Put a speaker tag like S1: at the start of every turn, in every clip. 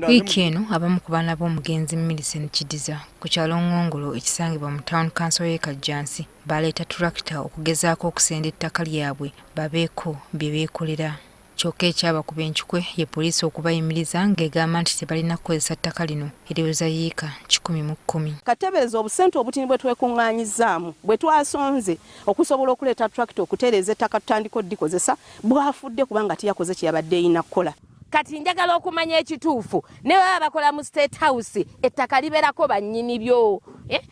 S1: Wiiki eno abamu ku baana b'omugenzi Milicent Kiddiza ku kyalo Ngongolo ekisangibwa mu town council y'e Kajjansi baleeta tractor okugezaako okusenda ettaka lyabwe babeeko bye beekolera. Kyokka ekyabakuba enkikwe ye poliisi okubayimiriza ng'egamba nti tebalina kukozesa ttaka lino eriweza yiika 110.
S2: Katebereza obusente obutini bwe twekuŋŋaanyizaamu bwe twasonze okusobola okuleeta tractor okutereeza ettaka tutandika oddikozesa bwafudde kubanga tiyakoze kye yabadde eyina kukola. Kati njagala okumanya ekituufu ne baba bakola mu State House ettaka liberako bannyini byo.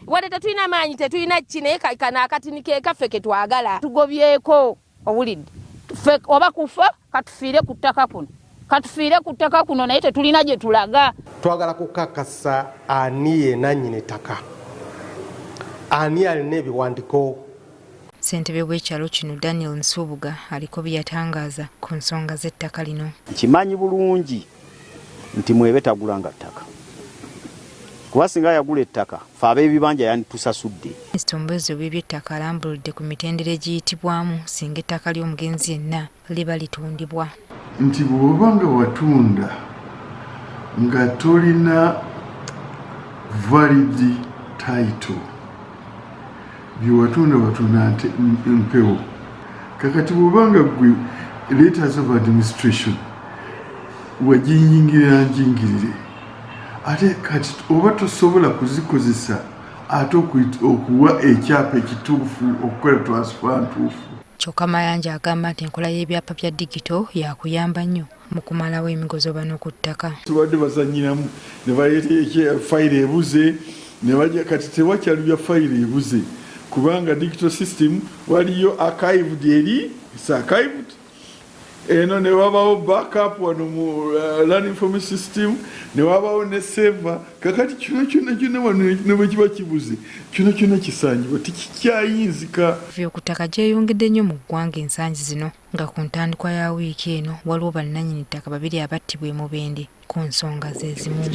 S2: Wadde tetulina maanyi tetulina kine kana akatini kekaffe ke twagala tugobyeko owulidde oba kufa katufiire ku ttaka kuno katufiire ku ttaka kuno naye tetulina gye tulaga.
S3: Twagala kukakasa ani yenna nnyini ettaka, ani alina ebiwandiiko.
S1: Ssentebe w'ekyalo kino Daniel Nsubuga aliko bye yatangaaza ku nsonga z'ettaka lino.
S4: Kimanyi bulungi nti mwebe tagulanga ttaka kuba singa yagula ettaka fe ab'ebibanja yanditusasudde.
S1: Minisita omubeezi w'eby'ettaka alambuludde ku mitendera egiyitibwamu singa ettaka ly'omugenzi yenna liba litundibwa.
S5: Nti bw'oba nga watunda nga tolina valid title byewatunda watunda empewo kakati bw'oba nga gwe letters of administration wagiyingirira njingirire ate kati oba tosobola kuzikozesa ate okuwa ekyapa ekituufu okukola transfer ntuufu.
S1: Kyokka Mayanja agamba nti enkola y'ebyapa bya digito yakuyamba nnyo mu kumalawo emigozo bano ku ttaka.
S5: Tubadde bazannyiramu ne baleeta fayiro ebuze ne bajja kati tewakyali bya fayiro ebuze kubanga digital system waliyo archived eri is archived eno ne wabawo backup wano mu learning information system ne wabawo ne server kakati kyona wano ne bwe kiba kibuze kyona kisanjibwa tikikyayinzika.
S1: Ku ttaka gyeyongedde nnyo mu ggwanga ensangi zino nga ku ntandikwa ya wiiki eno waliwo bannannyini ttaka babiri abattibwa e Mubende ku nsonga ze zimu.